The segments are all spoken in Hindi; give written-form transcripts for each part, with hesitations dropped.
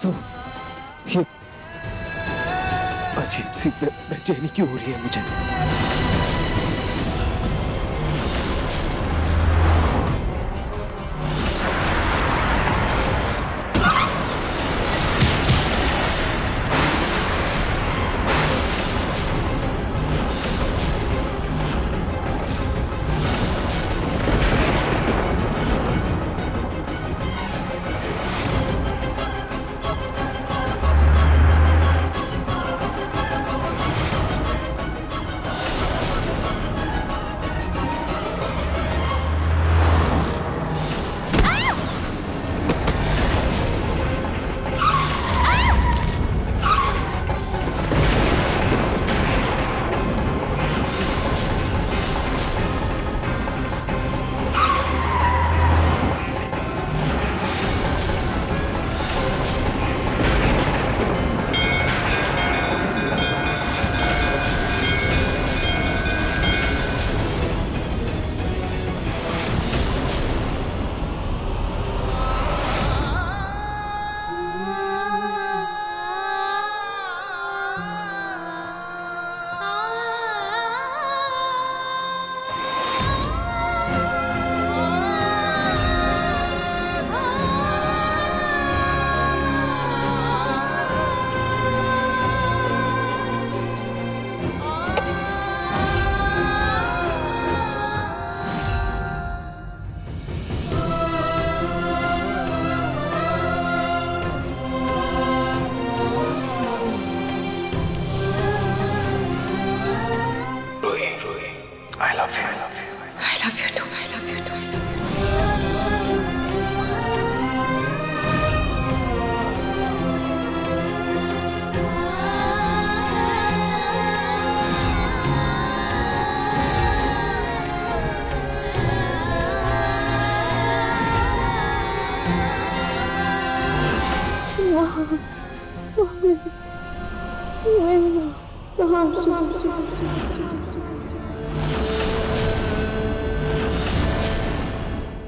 आंसू, ये अजीब सी बेचैनी क्यों हो रही है मुझे?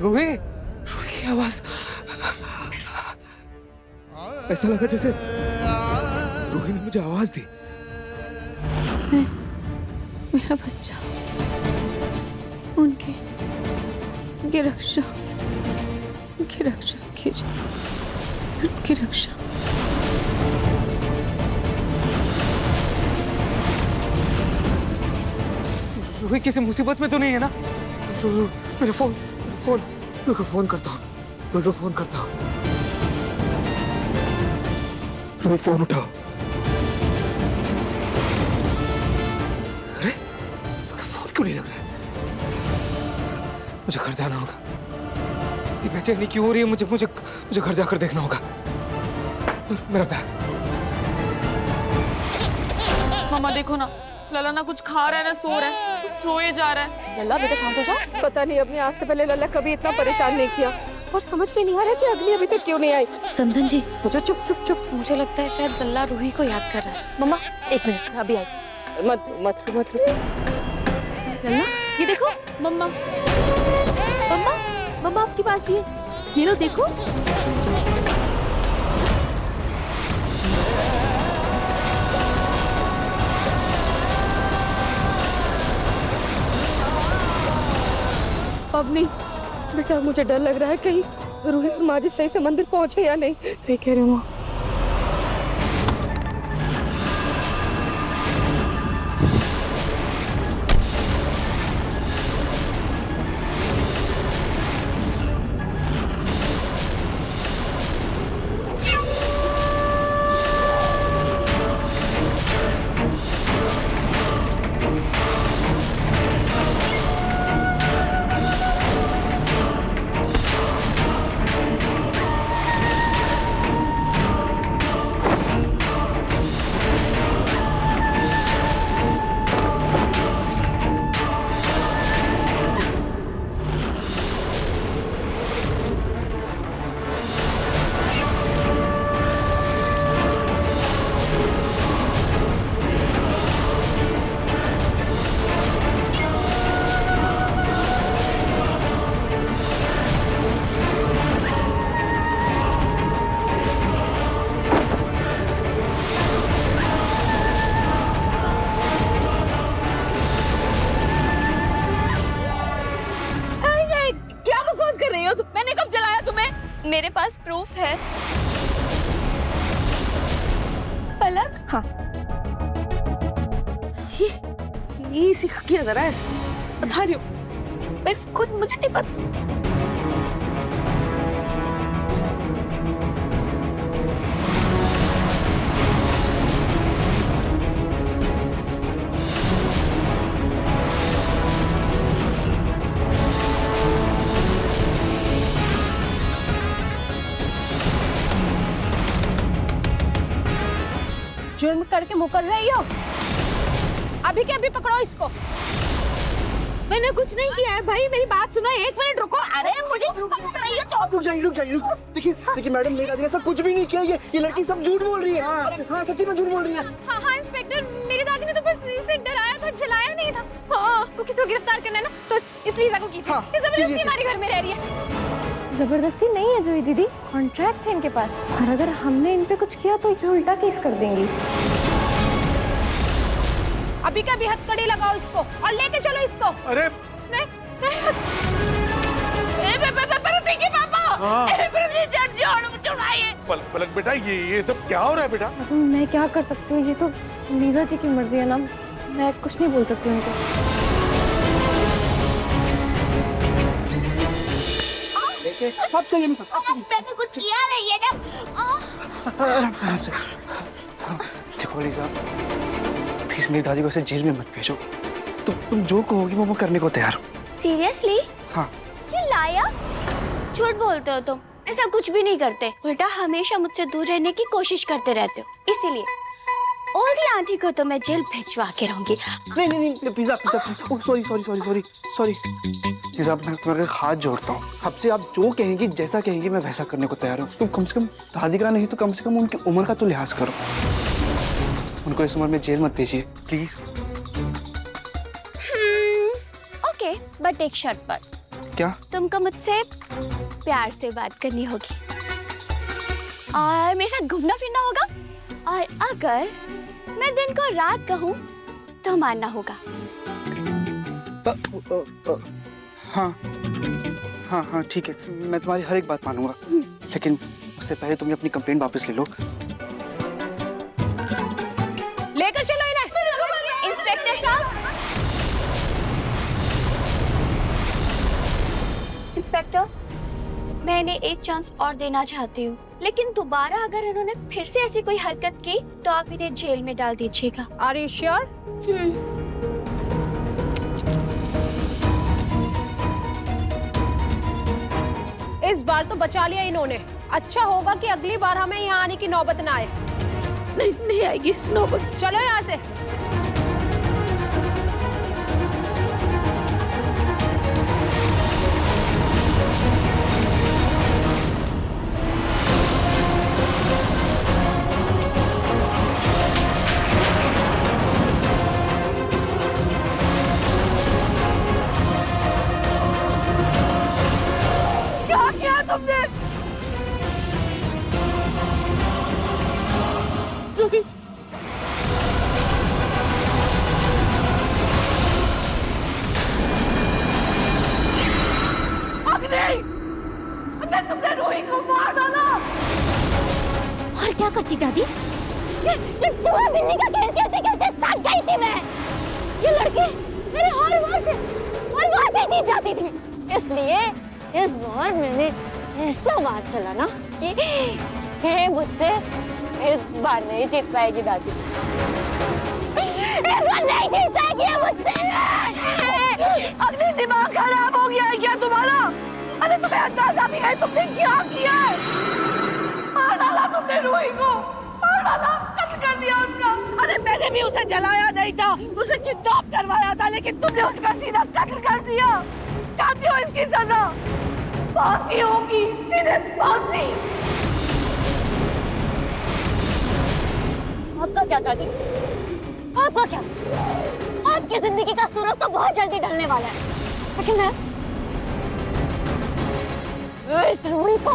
रूही, रूही की आवाज, ऐसा लगा जैसे रूही ने मुझे आवाज दी। मेरा बच्चा, उनकी रक्षा कीजिए, उनकी रक्षा। रूही किसी मुसीबत में तो नहीं है ना? मेरा फोन रूही को फोन करता हूँ, रूही को फोन करता हूँ। रूही फोन उठाओ। अरे फोन क्यों नहीं लग रहा है? मुझे घर जाना होगा। इतनी बेचैनी क्यों हो रही है मुझे घर जाकर देखना होगा। मेरा बैग। मामा देखो ना, लला ना कुछ खा रहा है ना सो रहा है, बस सोए जा रहा है। लल्ला बेटा शांत हो जाओ। पता नहीं अपने आज से पहले लल्ला कभी इतना परेशान नहीं किया और समझ में नहीं आ रहा कि अग्नि अभी तक क्यों नहीं आई। संदन जी, मुझे चुप। मुझे लगता है शायद लल्ला रूही को याद कर रहा है। मम्मा एक मिनट, अभी आई। मत लल्ला ये देखो, मम्मा आपके पास ये लो देखो। अब नहीं बेटा, मुझे डर लग रहा है कहीं रूही और माँ जी सही से मंदिर पहुंचे या नहीं। सही कह रही हूँ माँ। मेरे पास प्रूफ है। पलक। हाँ ये सीख किया जरा ऐसे बता रही हूँ मैं खुद मुझे नहीं पता। जुर्म करके मुकर रही हो? अभी के अभी पकड़ो इसको। मैंने कुछ नहीं किया है भाई, मेरी बात सुनो, एक मिनट रुको। अरे मुझे रुक जाइए। देखिए मैडम, मेरा ऐसा कुछ भी नहीं किया। ये लड़की सब झूठ बोल रही है। हाँ सच्ची में झूठ बोल रही है। हाँ इंस्पेक्टर, मेरी दादी ने तो बस इसे डराया था, जलाया नहीं था। हाँ को किसी को गिरफ्तार करना है ना तो इस लीजा को कीजिए। हाँ, ये जबरदस्ती हमारे घर में रह रही है। जबरदस्ती नहीं है जोई दीदी, कॉन्ट्रैक्ट है इनके पास, और अगर हमने इन पे कुछ किया तो ये उल्टा केस कर देंगी। अभी का भी हथकड़ी लगाओ इसको और लेके चलो इसको। अरे देखिए पापा, पलक बेटा, ये सब क्या हो रहा है बेटा? मैं क्या कर सकती हूँ, ये तो लीजा जी की मर्जी है ना, मैं कुछ नहीं बोल सकती उनको। आप सही है मैंने कुछ किया नहीं है ना। आराम से। देखो लीजा, प्लीज मेरी दादी को ऐसे जेल में मत भेजो। तुम जो कहोगी वो करने को तैयार हूँ। सीरियसली? हाँ। ये लाया? झूठ बोलते हो तुम, ऐसा कुछ भी नहीं करते, उल्टा हमेशा मुझसे दूर रहने की कोशिश करते रहते हो। इसीलिए ओल्डी आंटी को तो मैं जेल भिजवा के रहूंगी। नहीं पिज़्ज़ा ओह सॉरी पिज़्ज़ा, मैं तुम्हारे हाथ जोड़ता हूँ। आपसे आप जो कहेंगी, जैसा कहेंगी मैं वैसा करने को तैयार हूँ। तुम कम से कम दादी का नहीं तो कम से कम उनकी उम्र का तो लिहाज करो। उनको इस उम्र में जेल मत भेजिए प्लीज। ओके, बट एक शर्त पर। क्या? तुमको मुझसे प्यार से बात करनी होगी और मेरे साथ घूमना फिरना होगा, और अगर मैं दिन को रात कहूँ तो मानना होगा। हाँ ठीक है, मैं तुम्हारी हर एक बात मानूंगा, लेकिन उससे पहले तुमने अपनी कंप्लेंट वापस ले लो। लेकर चलो इन्हें। इंस्पेक्टर साहब, इंस्पेक्टर, मैं इन्हें एक चांस और देना चाहती हूँ, लेकिन दोबारा अगर इन्होंने फिर से ऐसी कोई हरकत की तो आप इन्हें जेल में डाल दीजिएगा। Are you sure? इस बार तो बचा लिया इन्होंने। अच्छा होगा कि अगली बार हमें यहाँ आने की नौबत ना आए। नहीं आएगी इस नौबत। चलो यहाँ से। क्या किया तुमने? तुमने रोही को मार डाला। और क्या करती दादी? ये चूहा बिल्ली का खेलते खेलते थक गई थी मैं। ये लड़की मेरे हर बार से जीत जाती थी, इसलिए इस बार मैंने ऐसा वार चला ना कि मुझसे इस बार नहीं जीत पाएगी दादी। इस बार नहीं जीत पाएगी मुझसे। अपने दिमाग खराब हो गया है क्या तुम्हारा? अरे तुम्हें अंदाजा भी है तुमने क्या किया? मार डाला तुमने रूही को, मार डाला, कत्ल कर दिया उसका। अरे मैंने भी उसे जलाया नहीं था, उसे किडनैप करवाया था, लेकिन तुमने उसका सीधा कत्ल कर दिया। जानती हो इसकी सजा फांसी होगी, सीधे फांसी। आपका क्या दादी? आपका क्या? आपकी जिंदगी का सूरज तो बहुत जल्दी ढलने वाला है, लेकिन मैं इस रूही को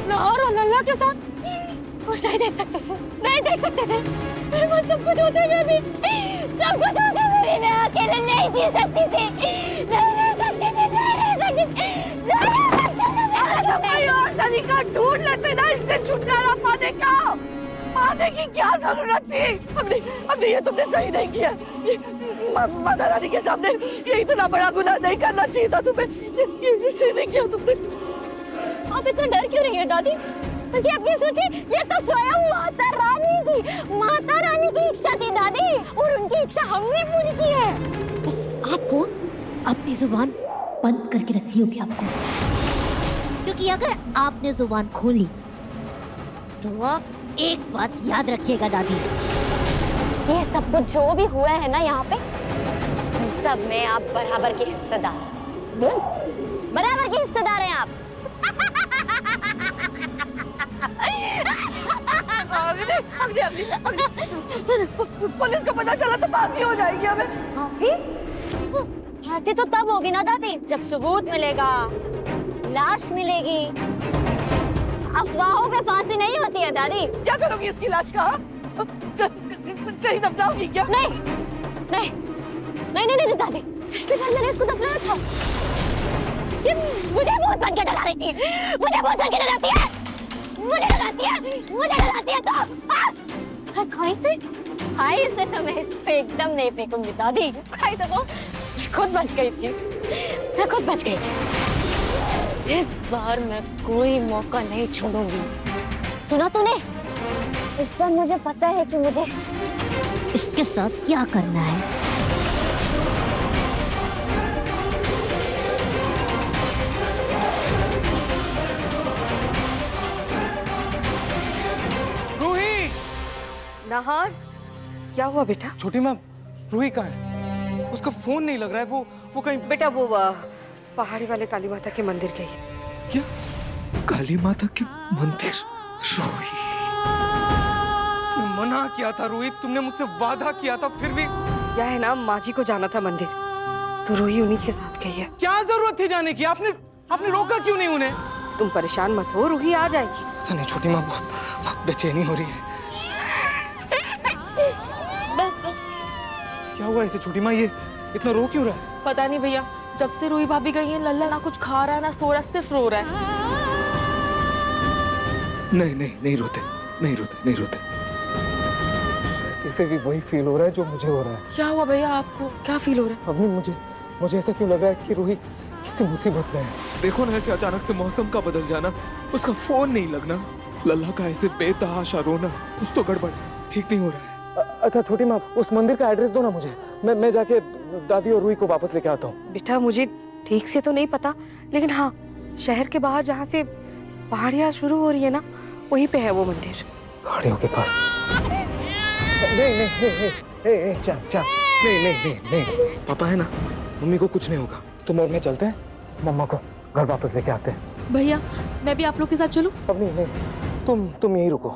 नार और लल्ला के साथ कुछ नहीं देख सकते थे, नहीं देख सकते थे। मेरे पास सब कुछ होते हुए भी, सब कुछ होते हुए भी मैं अकेले नहीं जी सकती थी, नहीं रह सकती थी, नहीं रह सकती थी, नहीं रह सकती थी। कोई और तरीका मारने की क्या जरूरत थी? हमने ये तुमने सही नहीं किया। माता रानी के सामने ये इतना बड़ा गुनाह नहीं करना चाहिए था तुम्हें। ये सही नहीं किया तुमने। आप इतना डर क्यों रही है दादी? क्योंकि आप ये सोचिए, ये तो स्वयं माता रानी थी। माता रानी की इच्छा थी दादी, और उनकी इच्छा हमने पूरी की है। बस आपको अपनी जुबान बंद करके रखनी होगी आपको, क्योंकि अगर आपने जुबान खोली तो आप एक बात याद रखिएगा दादी, ये सब कुछ जो भी हुआ है ना यहाँ पे, उन सब में आप बराबर के हिस्सेदार हैं। बराबर के हिस्सेदार हैं आप। पुलिस को पता चला तो फांसी हो जाएगी हमें। फांसी? फांसी तो तब होगी ना दादी जब सबूत मिलेगा, लाश मिलेगी। अफवाहों पे फांसी नहीं होती है दादी। क्या करोगी इसकी लाश का? कहीं दफनाओगी क्या? नहीं नहीं नहीं नहीं नहीं दादी, पिछली बार मैंने इसको दफनाया था। ये मुझे बहुत बन के डरा रही थी, मुझे बहुत बन के डराती है, मुझे डराती है, मुझे डराती है। तो खाई से तो मैं इसको एकदम नहीं फेंकूंगी दादी। खाई से तो मैं खुद बच गई थी, मैं खुद बच गई थी। इस बार मैं कोई मौका नहीं छोड़ूंगी। सुना तूने? इस बार मुझे पता है कि मुझे इसके साथ क्या करना है। रूही! नाहर, क्या हुआ बेटा? छोटी माँ, रूही कहाँ है? उसका फोन नहीं लग रहा है। वो कहीं बेटा वो पहाड़ी वाले काली माता के मंदिर गई। क्या? काली माता के मंदिर? रूही, तुमने मना किया था रोहित, तुमने मुझसे वादा किया था, फिर भी क्या है ना, माँ जी को जाना था मंदिर, तो रूही उन्हीं के साथ गई है। क्या जरूरत थी जाने की? आपने रोका क्यों नहीं उन्हें? तुम परेशान मत हो, रूही आ जाएगी। पता नहीं छोटी माँ, बहुत बेचैनी हो रही है। बस क्या हुआ इसे छोटी माँ? ये इतना रो क्यों रहा है? पता नहीं भैया, जब से रूही भाभी गई है लल्ला ना कुछ खा रहा है ना सो रहा है, सिर्फ रो रहा है। नहीं रोते। इसे भी वही फील हो रहा है जो मुझे हो रहा है। क्या हुआ भैया आपको? क्या फील हो रहा है? अवनी, मुझे ऐसा क्यों लग रहा है कि रूही किसी मुसीबत में है। देखो ना, ऐसे अचानक से मौसम का बदल जाना, उसका फोन नहीं लगना, लल्ला का ऐसे बेतहाशा रोना, कुछ तो गड़बड़ ठीक नहीं हो रहा है। अच्छा छोटी माँ, उस मंदिर का एड्रेस दो ना मुझे, मैं जाके दादी और रूही को वापस लेके आता हूँ। बेटा मुझे ठीक से तो नहीं पता, लेकिन हाँ, शहर के बाहर जहाँ से पहाड़ियाँ शुरू हो रही है ना, वहीं पे है वो मंदिर। पहाड़ियों के पास? नहीं, पापा है ना, मम्मी को कुछ नहीं होगा। तुम और मैं चलते हैं, मम्मा को घर वापस लेके आते हैं। भैया मैं भी आप लोग के साथ चलूं? अब नहीं, तुम यहीं रुको।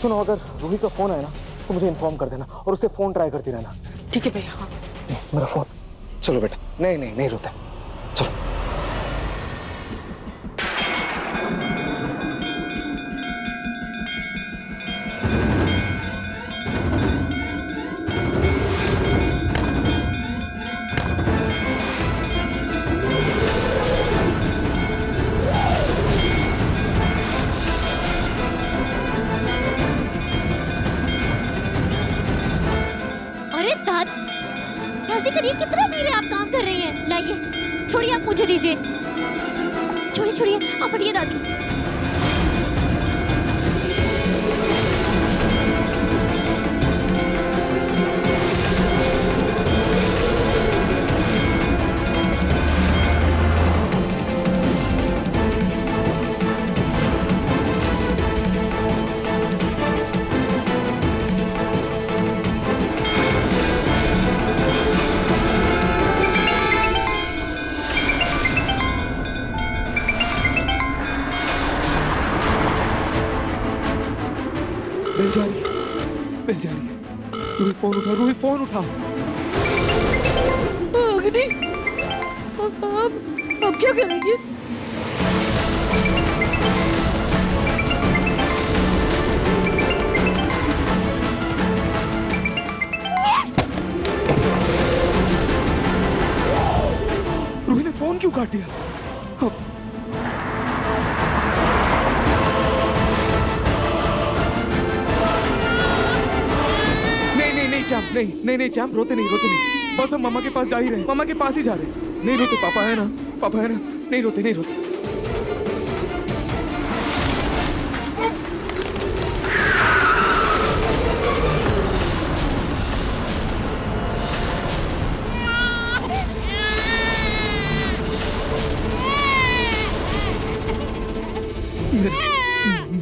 सुनो, अगर रूही का फोन आए ना तो मुझे इन्फॉर्म कर देना, और उससे फोन ट्राई करती रहना। ठीक है भैया। हाँ मेरा फोन। चलो बेटा। नहीं रोते, चलो। जल्दी करिए, कितना देर आप काम कर रही हैं? लाइए, छोड़िए, आप मुझे दीजिए। छोड़िए, आप हटिए दादी। बेल जा रही है। रूही फोन उठाओ। अग्नि, अब क्या करेंगे? रूही ने फोन क्यों काट दिया? चैम नहीं नहीं नहीं चैम रोते नहीं बस हम मम्मा के पास जा ही रहे, मम्मा के पास ही जा रहे। नहीं रोते, पापा है ना, पापा है ना, नहीं रोते नहीं रोते।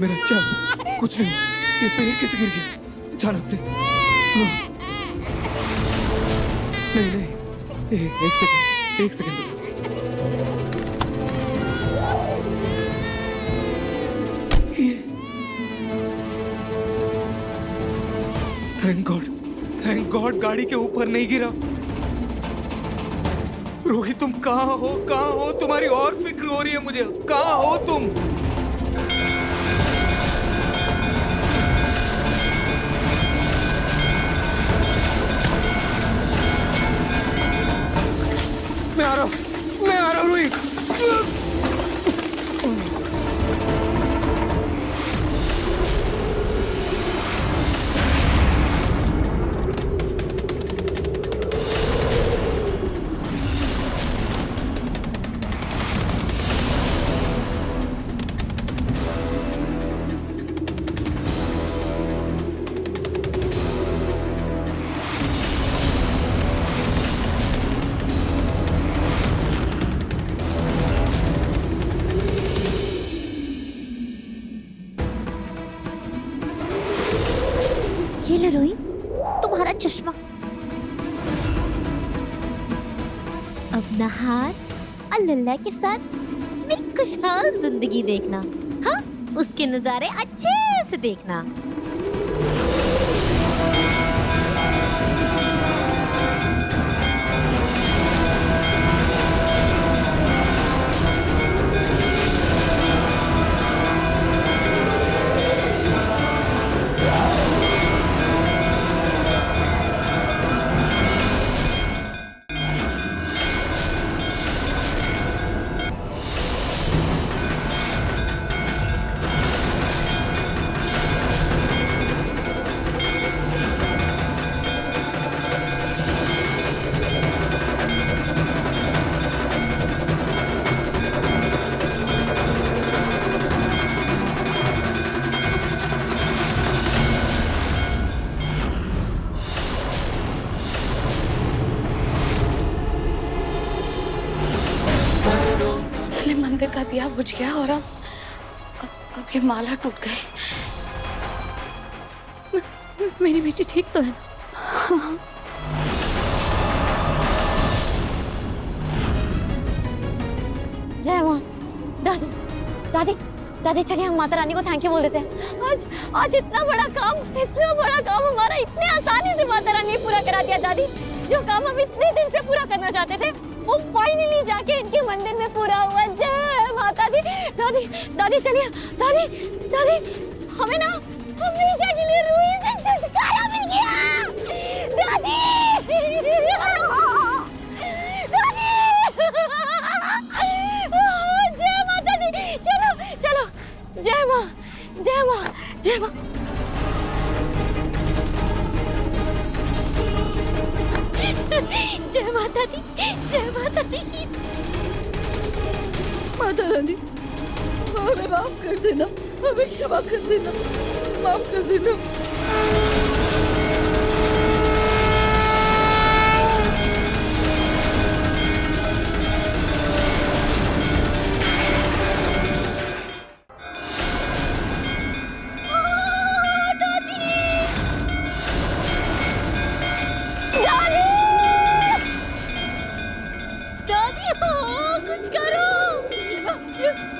मेरा चैम कुछ नहीं, ये पेड़ कैसे गिर गया अचानक से? नहीं नहीं, एक सेकंड। थैंक गॉड गाड़ी के ऊपर नहीं गिरा। रोहित तुम कहाँ हो? तुम्हारी और फिक्र हो रही है मुझे, कहाँ हो तुम? मैं आ रहा हूँ रोहित। ये ले रोही, तुम्हारा चश्मा। अब नहार और लल्ला के साथ मेरी खुशहाल जिंदगी देखना, हाँ, उसके नजारे अच्छे से देखना। मंदिर का दिया बुझ गया और अब ये माला टूट गई। मेरी बेटी ठीक तो है ना? जय माँ। दादी दादी दादी, चलिए हम माता रानी को थैंक यू बोल देते हैं। आज इतना बड़ा काम हमारा इतने आसानी से माता रानी ने पूरा करा दिया। दादी, जो काम हम इतने दिन से पूरा करना चाहते थे वो फाइनली जाके इनके मंदिर में पूरा हुआ। जय माता दी। दादी दादी चलिए। दादी दादी, हमें ना हमेशा के लिए रूही से छुटकारा मिल गया। दादी दादी, जय माता दी। चलो चलो, जय माँ जय माँ जय माँ। जय माता दी, जय माता दी। माता रानी, हमें माफ कर देना, हमें क्षमा कर देना, माफ कर देना।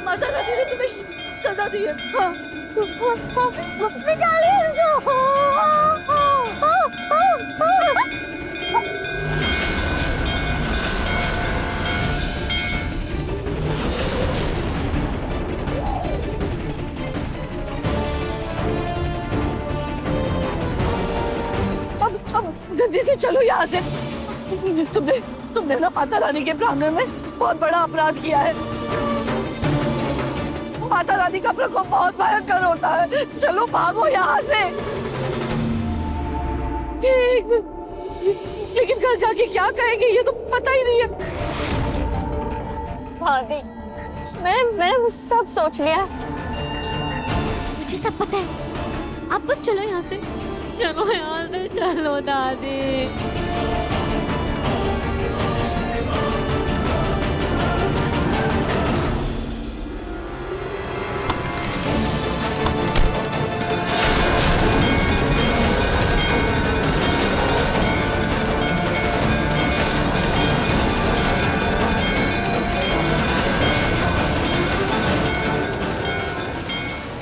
माता रानी ने तुम्हें सजा दी है। हाँ, निकालिए इसको। अब जल्दी से चलो यहाँ से। तुमने ना माता रानी के प्रांगण में बहुत बड़ा अपराध किया है। माता रानी का प्रकोप बहुत भयंकर होता है। चलो भागो यहाँ से। लेकिन घर जाके क्या कहेंगे ये तो पता ही नहीं है। भाभी, मैंने सब सोच लिया। मुझे सब पता है। आप बस चलो यहाँ से, चलो यहाँ से, चलो दादी।